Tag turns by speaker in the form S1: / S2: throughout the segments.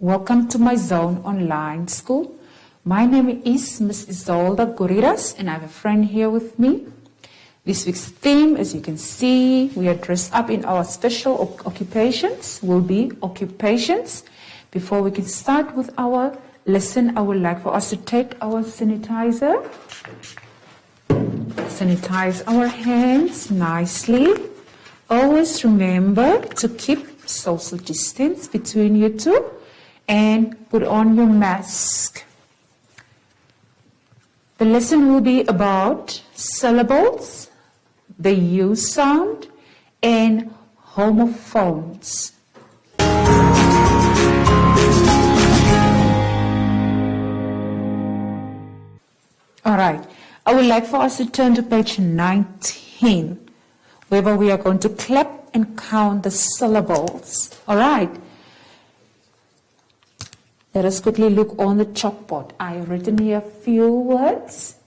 S1: Welcome to my Zone Online School. My name is Ms. Isolda Guriras and I have a friend here with me. This week's theme, as you can see, we are dressed up in our special occupations, will be occupations. Before we can start with our lesson, I would like for us to take our sanitizer, sanitize our hands nicely. Always remember to keep social distance between you two and put on your mask. The lesson will be about syllables, the U sound, and homophones. All right, I would like for us to turn to page 19, where we are going to clap and count the syllables. All right. Let us quickly look on the chalkboard. I have written here a few words.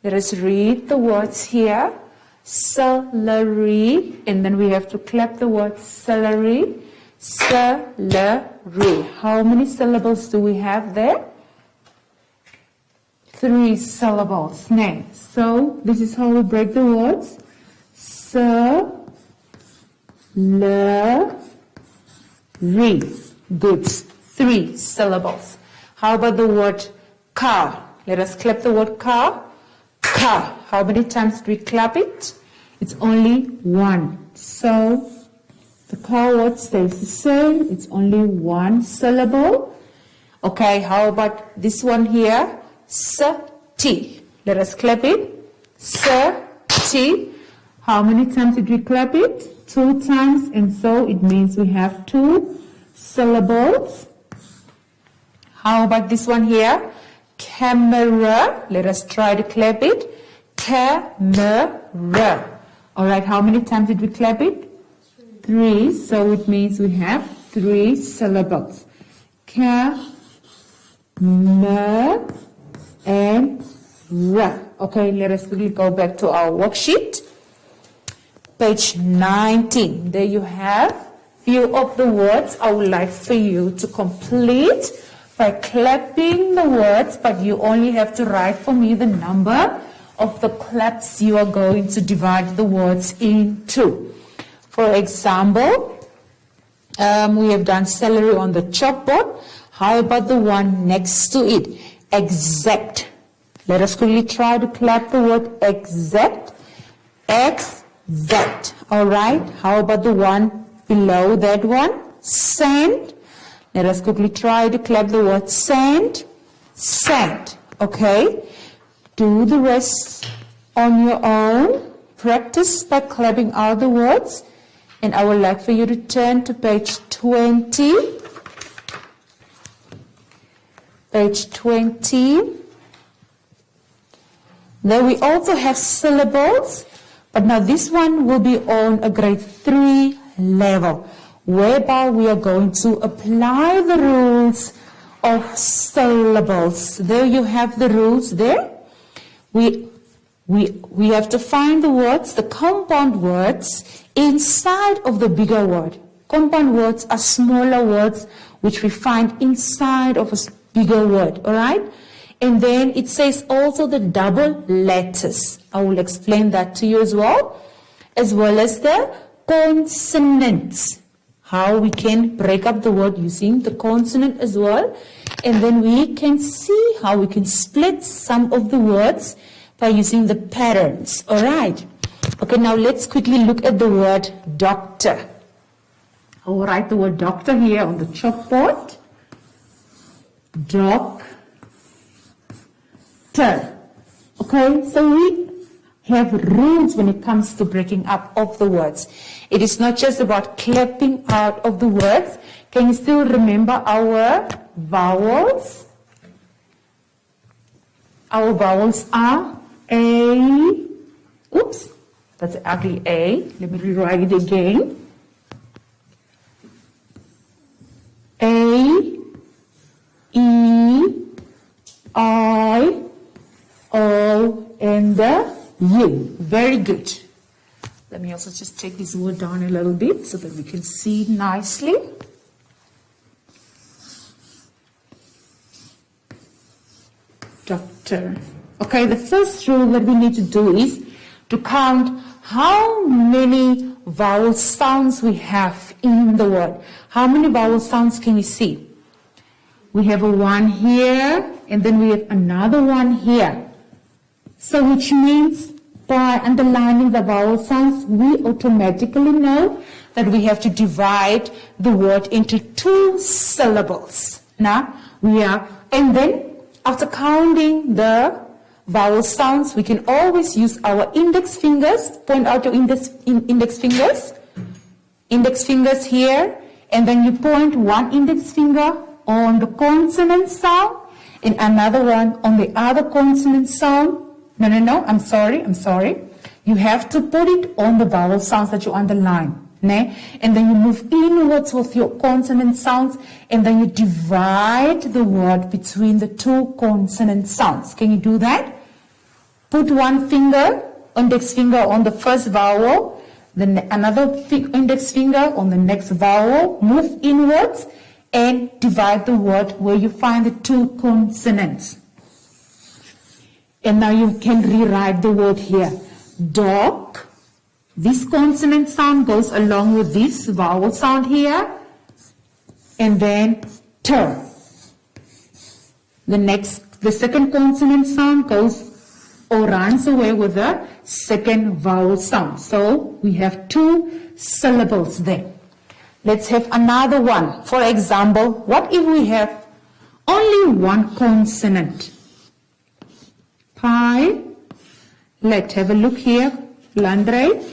S1: Let us read the words here. Celery, and then we have to clap the word celery. Celery. How many syllables do we have there? 3 syllables. Next. So this is how we break the words. Celery. Good. 3 syllables. How about the word car? Let us clap the word car. Car. How many times do we clap it? It's only 1. So the car word stays the same. It's only 1 syllable. Okay, how about this one here? S-T. Let us clap it. S-T. How many times did we clap it? 2 times, and so it means we have 2 syllables. How about this one here? Camera. Let us try to clap it. Camera. All right, how many times did we clap it? 3. So it means we have 3 syllables. Camera and ra. Okay, let us quickly go back to our worksheet. Page 19. There you have few of the words I would like for you to complete by clapping the words, but you only have to write for me the number of the claps you are going to divide the words into. For example, we have done celery on the chalkboard. How about the one next to it? Exact. Let us quickly try to clap the word exact. Exact. All right. How about the one below that one? Sand. Let us quickly try to clap the word sand. Sand. Okay. Do the rest on your own. Practice by clapping out the words. And I would like for you to turn to page 20. Page 20. There we also have syllables. But now this one will be on a grade 3 level, whereby we are going to apply the rules of syllables. There you have the rules there. We have to find the words, the compound words, inside of the bigger word. Compound words are smaller words which we find inside of a bigger word, all right? And then it says also the double letters. I will explain that to you as well as the consonants. How we can break up the word using the consonant as well. And then we can see how we can split some of the words by using the patterns. All right. Okay, now let's quickly look at the word doctor. I will write the word doctor here on the chalkboard. Doctor. Okay, so we have rules when it comes to breaking up of the words. It is not just about clapping out of the words. Can you still remember our vowels? Our vowels are A. Oops, that's an ugly A. Let me rewrite it again. A, E, I, O, and the U. Very good. Let me also just take this word down a little bit so that we can see nicely. Okay, the first rule that we need to do is to count how many vowel sounds we have in the word. How many vowel sounds can you see? We have a one here, and then we have another one here. So which means by underlining the vowel sounds, we automatically know that we have to divide the word into 2 syllables. Now, and then after counting the vowel sounds, we can always use our index fingers. Point out your index fingers here, and then you point one index finger on the consonant sound and another one on the other consonant sound. No, I'm sorry. You have to put it on the vowel sounds that you underline. And then you move inwards with your consonant sounds, and then you divide the word between the 2 consonant sounds. Can you do that? Put one index finger on the first vowel, then another index finger on the next vowel, move inwards, and divide the word where you find the 2 consonants. And now you can rewrite the word here. Dog. This consonant sound goes along with this vowel sound here. And then ter. The second consonant sound goes or runs away with the second vowel sound. So we have 2 syllables there. Let's have another one. For example, what if we have only one consonant? Let's have a look here. Landre.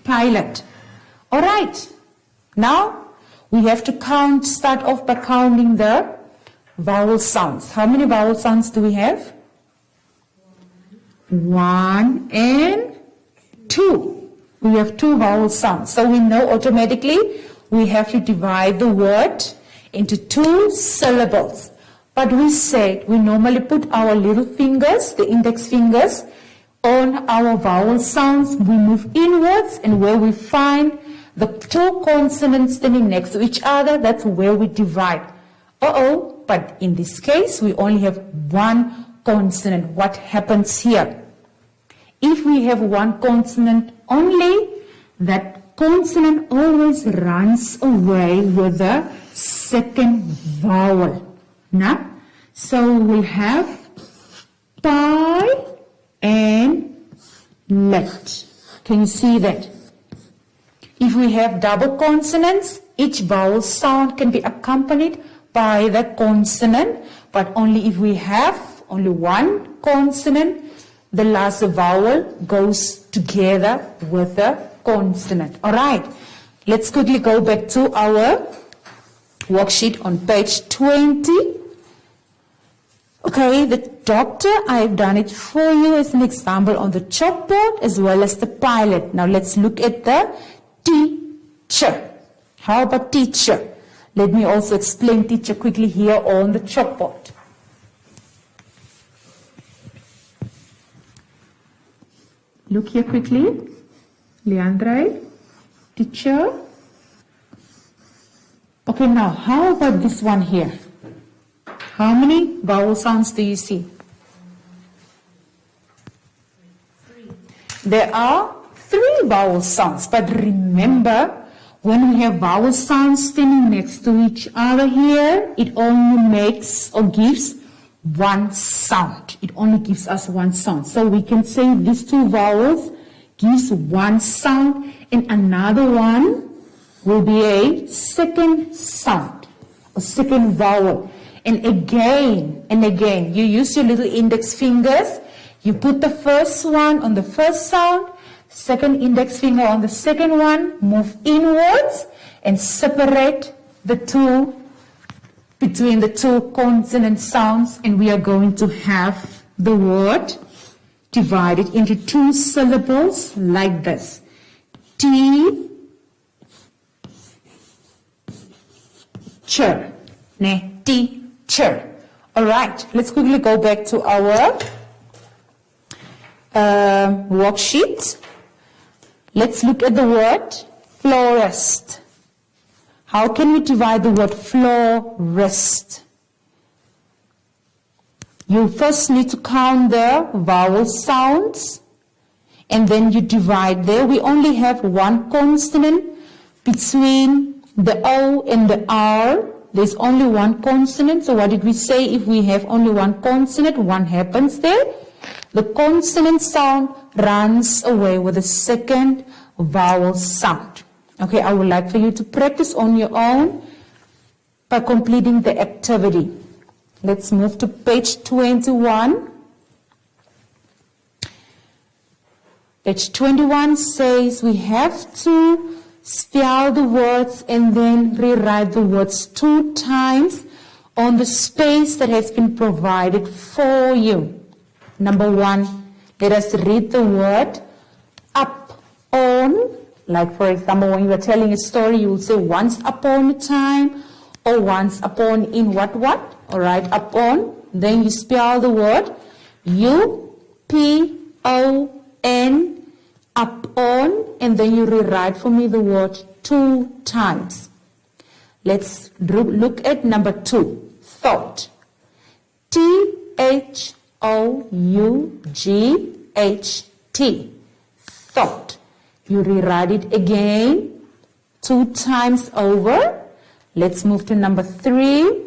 S1: Pilot. All right. Now we have to start off by counting the vowel sounds. How many vowel sounds do we have? 1 and 2. We have 2 vowel sounds. So we know automatically we have to divide the word into 2 syllables. But we said we normally put our little fingers, the index fingers, on our vowel sounds. We move inwards, and where we find the 2 consonants standing next to each other, that's where we divide. But in this case, we only have 1 consonant. What happens here? If we have 1 consonant only, that consonant always runs away with the second vowel. So we'll have pi and let. Can you see that? If we have double consonants, each vowel sound can be accompanied by the consonant, but only if we have only 1 consonant, the last vowel goes together with the consonant. All right, let's quickly go back to our worksheet on page 20. Okay, the doctor, I've done it for you as an example on the chalkboard as well as the pilot. Now let's look at the teacher. How about teacher? Let me also explain teacher quickly here on the chalkboard. Look here quickly. Leandre, teacher. Okay, now how about this one here? How many vowel sounds do you see?
S2: 3.
S1: There are 3 vowel sounds, but remember, when we have vowel sounds standing next to each other here, it only makes or gives 1 sound. It only gives us 1 sound. So we can say these 2 vowels gives 1 sound, and another one will be a second sound, a second vowel. And again, you use your little index fingers. You put the first one on the first sound, second index finger on the second one, move inwards, and separate the 2 between the 2 consonant sounds, and we are going to have the word divided into 2 syllables like this. Teacher. Teacher. All right, let's quickly go back to our worksheet. Let's look at the word florist. How can we divide the word florist? You first need to count the vowel sounds and then you divide there. We only have one consonant between the O and the R. There's only one consonant. So what did we say? If we have only one consonant, one happens there. The consonant sound runs away with the second vowel sound. Okay, I would like for you to practice on your own by completing the activity. Let's move to page 21. Page 21 says we have to spell the words and then rewrite the words 2 times on the space that has been provided for you. Number 1, let us read the word up on. Like for example, when you are telling a story, you will say once upon a time or once upon in what? Alright, up on. Then you spell the word U-P-O-N, up on, and then you rewrite for me the word 2 times. Let's look at number 2, thought. T-H-O-U-G-H-T, thought. You rewrite it again 2 times over. Let's move to number 3,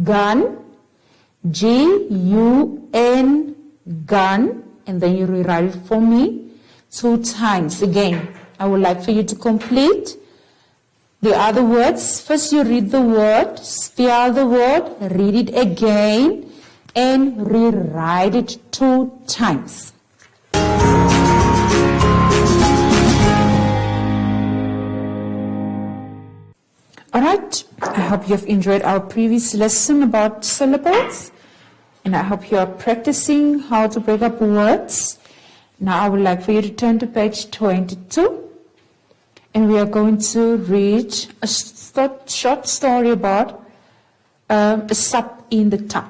S1: gun. G-U-N, gun. And then you rewrite it for me 2 times. Again, I would like for you to complete the other words. First you read the word, spell the word, read it again, and rewrite it 2 times. Alright, I hope you have enjoyed our previous lesson about syllables, and I hope you are practicing how to break up words. Now I would like for you to turn to page 22, and we are going to read a short story about a sub in the tub.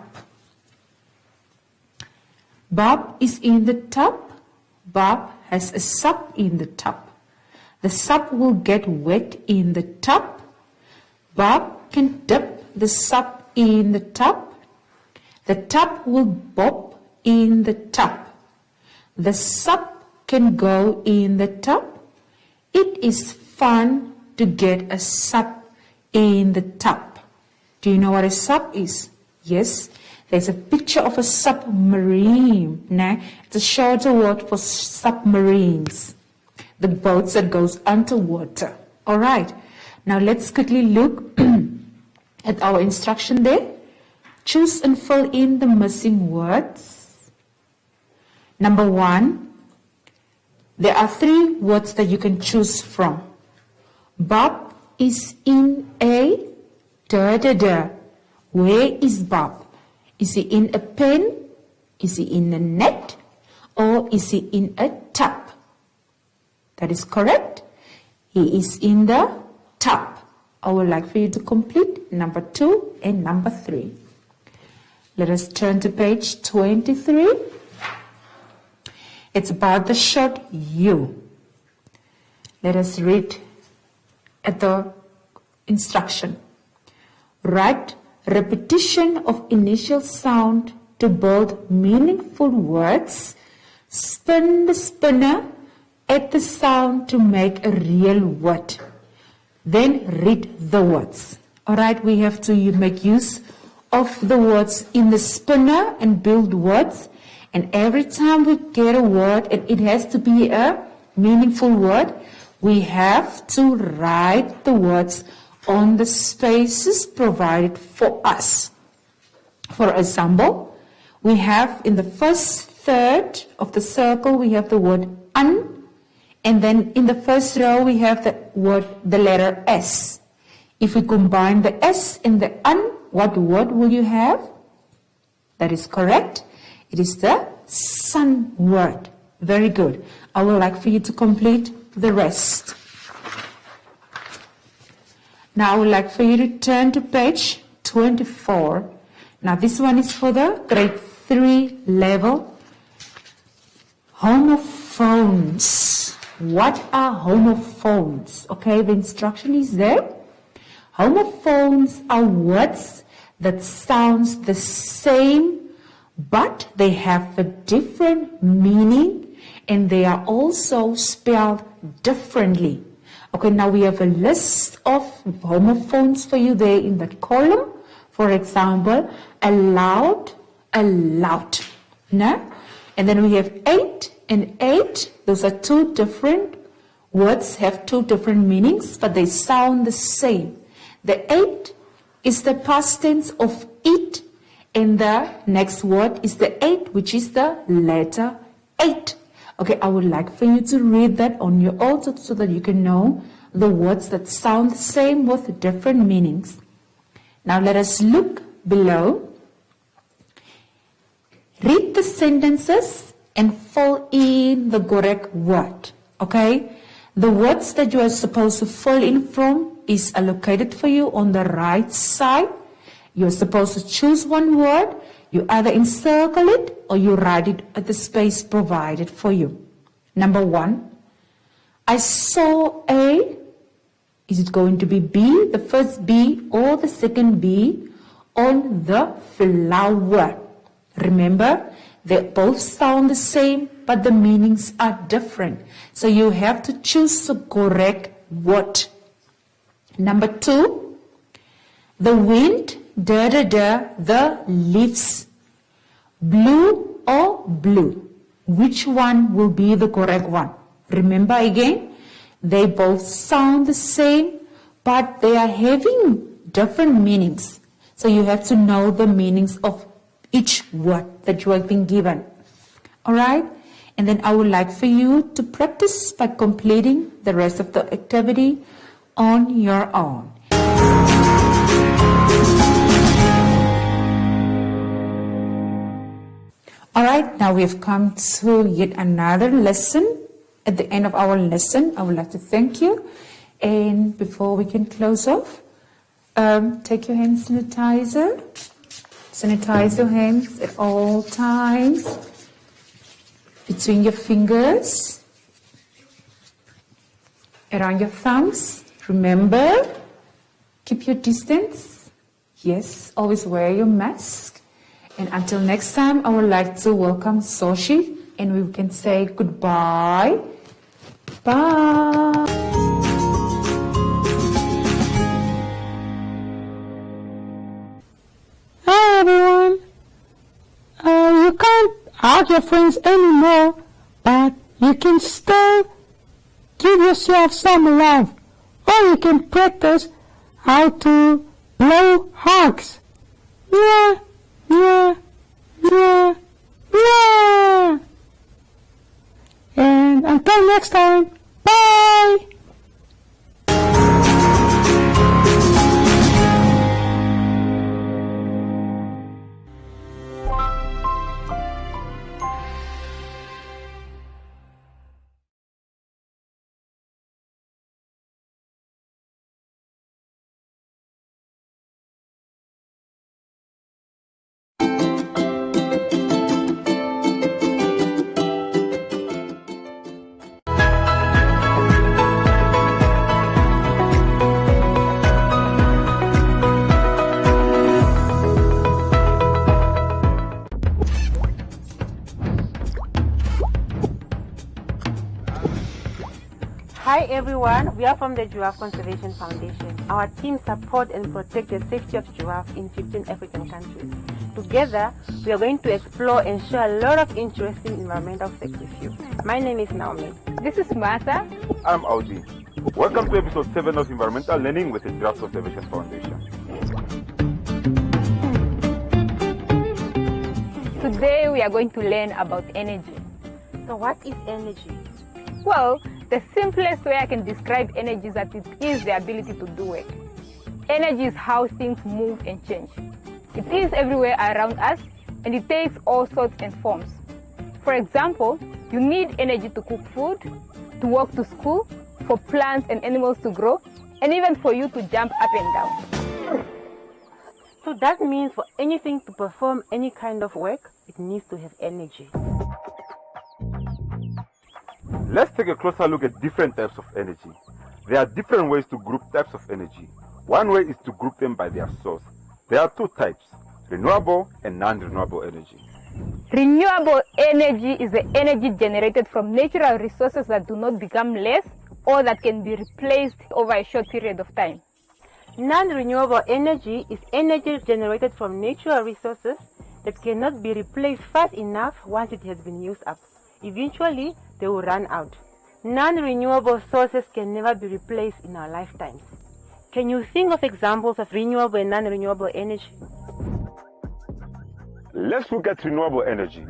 S1: Bob is in the tub. Bob has a sub in the tub. The sub will get wet in the tub. Bob can dip the sub in the tub. The tub will bob in the tub. The sub can go in the tub. It is fun to get a sub in the tub. Do you know what a sub is? Yes, there's a picture of a submarine. Nah, it's a shorter word for submarines. The boats that goes underwater. All right. Now let's quickly look at our instruction there. Choose and fill in the missing words. Number 1, there are 3 words that you can choose from. Bob is in a da-da-da. Where is Bob? Is he in a pen? Is he in a net? Or is he in a tub? That is correct. He is in the tub. I would like for you to complete number 2 and number 3. Let us turn to page 23. It's about the short U. Let us read at the instruction. Write repetition of initial sound to build meaningful words. Spin the spinner at the sound to make a real word. Then read the words. Alright, we have to make use of the words in the spinner and build words. And every time we get a word, and it has to be a meaningful word, we have to write the words on the spaces provided for us. For example, we have in the first third of the circle, we have the word un. And then in the first row, we have the letter S. If we combine the S and the un, what word will you have? That is correct. It is the sun word. Very good. I would like for you to complete the rest. Now I would like for you to turn to page 24. Now this one is for the grade 3 level. Homophones. What are homophones? Okay, the instruction is there. Homophones are words that sounds the same but they have a different meaning and they are also spelled differently. Okay, now we have a list of homophones for you there in that column. For example, allowed, allowed. No? And then we have ate and ate. Those are two different words, have two different meanings, but they sound the same. The ate is the past tense of eat, and the next word is the ate, which is the letter 8. Okay, I would like for you to read that on your own so that you can know the words that sound the same with different meanings. Now let us look below. Read the sentences and fill in the correct word. Okay? The words that you are supposed to fill in from is allocated for you on the right side. You're supposed to choose one word. You either encircle it or you write it at the space provided for you. Number 1, I saw a, is it going to be B, the first B or the second B on the flower? Remember, they both sound the same, but the meanings are different. So you have to choose the correct word. Number 2, the wind, the leaves. Blue or blue? Which one will be the correct one? Remember again, they both sound the same, but they are having different meanings. So you have to know the meanings of each word that you have been given. Alright? And then I would like for you to practice by completing the rest of the activity on your own. Alright, now we've come to yet another lesson. At the end of our lesson, I would like to thank you. And before we can close off, take your hand sanitizer. Sanitize your hands at all times. Between your fingers. Around your thumbs. Remember, keep your distance. Yes, always wear your mask. And until next time, I would like to welcome Soshi, and we can say goodbye. Bye.
S2: Hi everyone. You can't hug your friends anymore, but you can still give yourself some love, or you can practice how to blow hugs. Yeah. Yeah, yeah, yeah. And until next time, bye.
S3: Hi everyone, we are from the Giraffe Conservation Foundation. Our team support and protect the safety of giraffes in 15 African countries. Together, we are going to explore and share a lot of interesting environmental facts with you. My name is Naomi.
S4: This is Martha.
S5: I'm Audi. Welcome to episode 7 of Environmental Learning with the Giraffe Conservation Foundation.
S4: Today we are going to learn about energy.
S3: So what is energy?
S4: Well, the simplest way I can describe energy is that it is the ability to do work. Energy is how things move and change. It is everywhere around us and it takes all sorts and forms. For example, you need energy to cook food, to walk to school, for plants and animals to grow, and even for you to jump up and down.
S3: So that means for anything to perform any kind of work, it needs to have energy.
S5: Let's take a closer look at different types of energy. There are different ways to group types of energy. One way is to group them by their source. There are two types, renewable and non-renewable energy.
S4: Renewable energy is the energy generated from natural resources that do not become less or that can be replaced over a short period of time.
S3: Non-renewable energy is energy generated from natural resources that cannot be replaced fast enough once it has been used up. Eventually, they will run out. Non-renewable sources can never be replaced in our lifetimes. Can you think of examples of renewable and non-renewable energy?
S5: Let's look at renewable energy.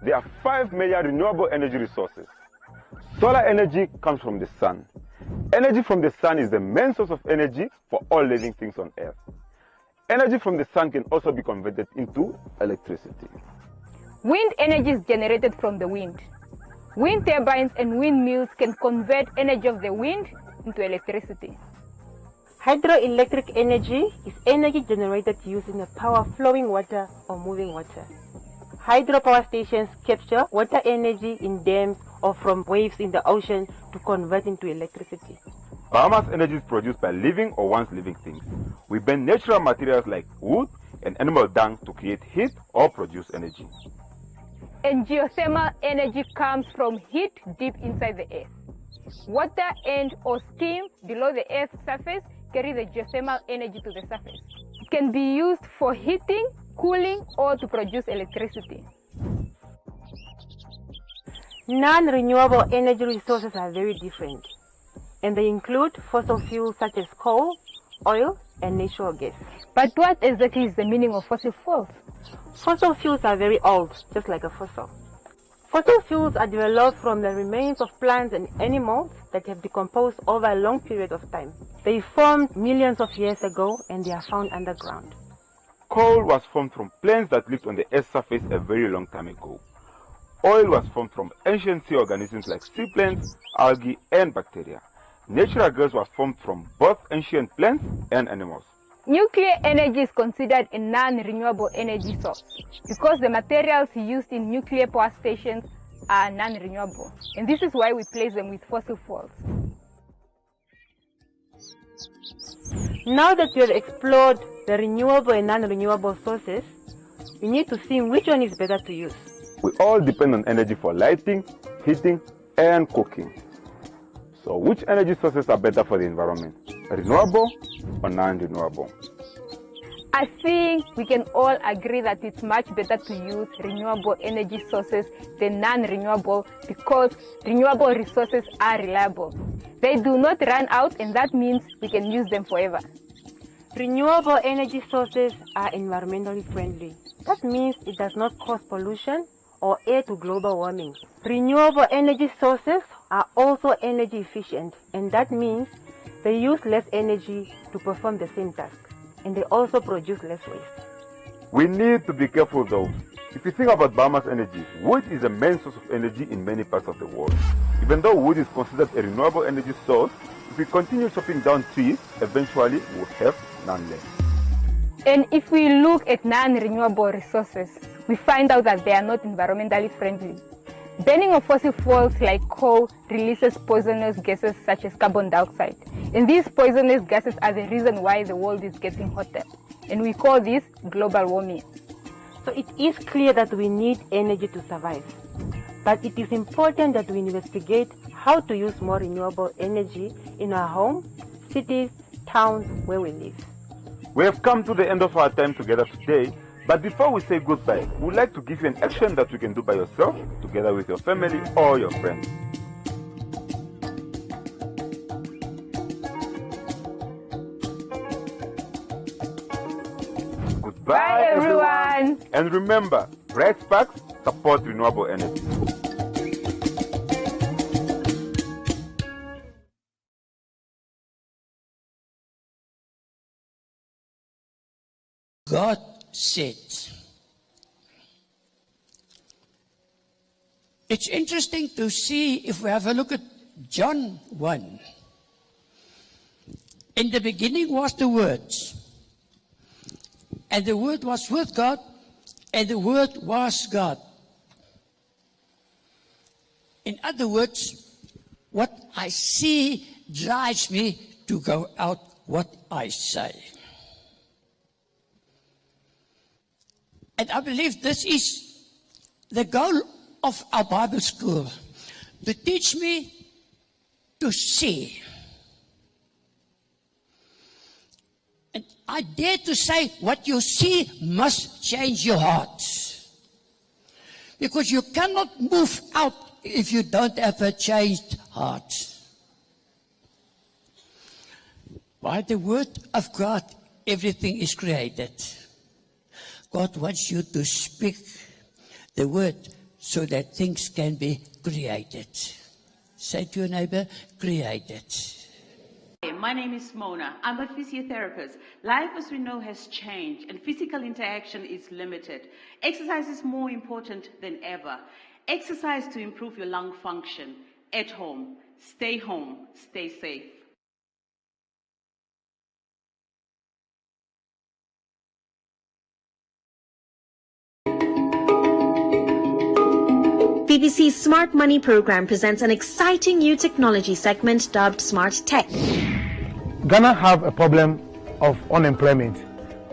S5: There are 5 major renewable energy resources. Solar energy comes from the sun. Energy from the sun is the main source of energy for all living things on Earth. Energy from the sun can also be converted into electricity.
S4: Wind energy is generated from the wind. Wind turbines and windmills can convert energy of the wind into electricity.
S3: Hydroelectric energy is energy generated using the power of flowing water or moving water. Hydropower stations capture water energy in dams or from waves in the ocean to convert into electricity.
S5: Biomass energy is produced by living or once living things. We burn natural materials like wood and animal dung to create heat or produce energy.
S4: And geothermal energy comes from heat deep inside the earth. Water and or steam below the earth's surface carry the geothermal energy to the surface. It can be used for heating, cooling, or to produce electricity.
S3: Non-renewable energy resources are very different, and they include fossil fuels such as coal, oil, and natural gas.
S4: But what exactly is the meaning of fossil fuels?
S3: Fossil fuels are very old, just like a fossil. Fossil fuels are developed from the remains of plants and animals that have decomposed over a long period of time. They formed millions of years ago and they are found underground.
S5: Coal was formed from plants that lived on the Earth's surface a very long time ago. Oil was formed from ancient sea organisms like sea plants, algae, and bacteria. Natural gas was formed from both ancient plants and animals.
S4: Nuclear energy is considered a non-renewable energy source because the materials used in nuclear power stations are non-renewable, and this is why we place them with fossil fuels.
S3: Now that we have explored the renewable and non-renewable sources, we need to see which one is better to use.
S5: We all depend on energy for lighting, heating, and cooking. So which energy sources are better for the environment? Renewable or non-renewable?
S4: I think we can all agree that it's much better to use renewable energy sources than non-renewable because renewable resources are reliable. They do not run out, and that means we can use them forever.
S3: Renewable energy sources are environmentally friendly. That means it does not cause pollution or add to global warming. Renewable energy sources are also energy efficient, and that means they use less energy to perform the same task, and they also produce less waste.
S5: We need to be careful though. If you think about biomass energy, wood is the main source of energy in many parts of the world. Even though wood is considered a renewable energy source, if we continue chopping down trees, eventually we'll have none left.
S4: And if we look at non-renewable resources, we find out that they are not environmentally friendly. Burning of fossil fuels like coal releases poisonous gases such as carbon dioxide. And these poisonous gases are the reason why the world is getting hotter. And we call this global warming.
S3: So it is clear that we need energy to survive. But it is important that we investigate how to use more renewable energy in our homes, cities, towns, where we live.
S5: We have come to the end of our time together today, but before we say goodbye, we would like to give you an action that you can do by yourself, together with your family or your friends. Goodbye,
S4: Bye, everyone.
S5: And remember, bright sparks support renewable energy.
S6: God said. It's interesting to see if we have a look at John 1. In the beginning was the Word, and the Word was with God, and the Word was God. In other words, what I see drives me to go out what I say. And I believe this is the goal of our Bible school to teach me to see. And I dare to say what you see must change your heart. Because you cannot move out if you don't have a changed heart. By the word of God, everything is created. God wants you to speak the word so that things can be created. Say to your neighbor, created.
S7: My name is Mona. I'm a physiotherapist. Life, as we know, has changed and physical interaction is limited. Exercise is more important than ever. Exercise to improve your lung function. At home, stay safe.
S8: BBC's Smart Money program presents an exciting new technology segment dubbed Smart Tech.
S9: Ghana have a problem of unemployment,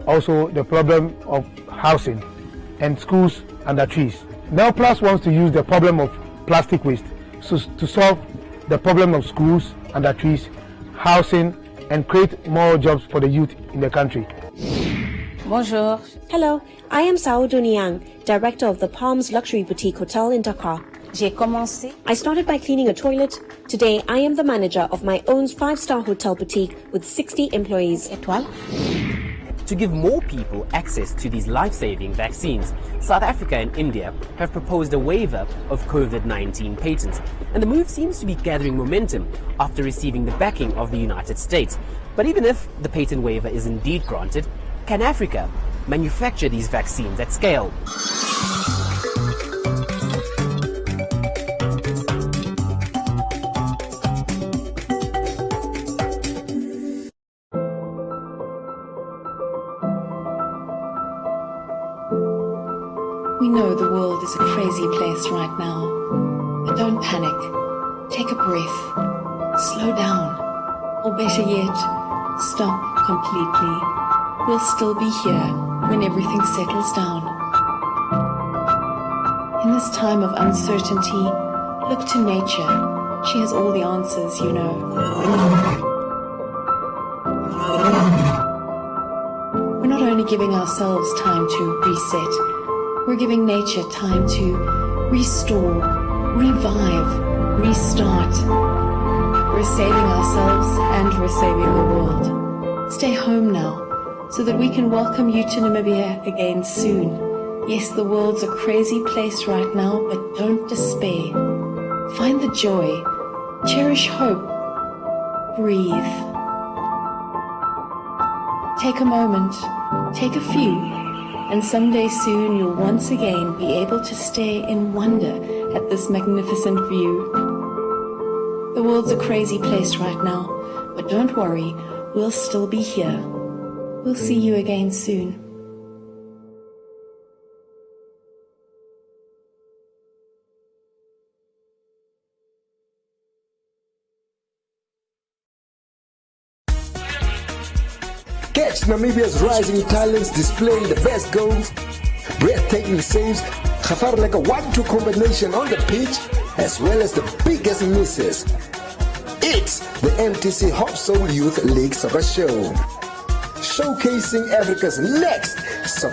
S9: also the problem of housing and schools under trees. NELPLUS wants to use the problem of plastic waste to solve the problem of schools under trees, housing, and create more jobs for the youth in the country.
S8: Bonjour. Hello, I am Saoudou Niang, director of the Palms Luxury Boutique Hotel in Dakar. I started by cleaning a toilet. Today, I am the manager of my own 5-star hotel boutique with 60 employees.
S10: To give more people access to these life-saving vaccines, South Africa and India have proposed a waiver of COVID-19 patents, and the move seems to be gathering momentum after receiving the backing of the United States. But even if the patent waiver is indeed granted, can Africa manufacture these vaccines at scale?
S11: We know the world is a crazy place right now, but don't panic. Take a breath, slow down, or better yet, stop completely. We'll still be here when everything settles down. In this time of uncertainty, look to nature. She has all the answers, you know. We're not only giving ourselves time to reset, we're giving nature time to restore, revive, restart. We're saving ourselves and we're saving the world. Stay home now so that we can welcome you to Namibia again soon. Yes, the world's a crazy place right now, but don't despair. Find the joy, cherish hope, breathe. Take a moment, take a few, and someday soon you'll once again be able to stare in wonder at this magnificent view. The world's a crazy place right now, but don't worry, we'll still be here. We'll see you again soon.
S12: Catch Namibia's rising talents displaying the best goals, breathtaking saves, like a 1-2 combination on the pitch, as well as the biggest misses. It's the MTC Hop Soul Youth League Soccer Show, showcasing Africa's next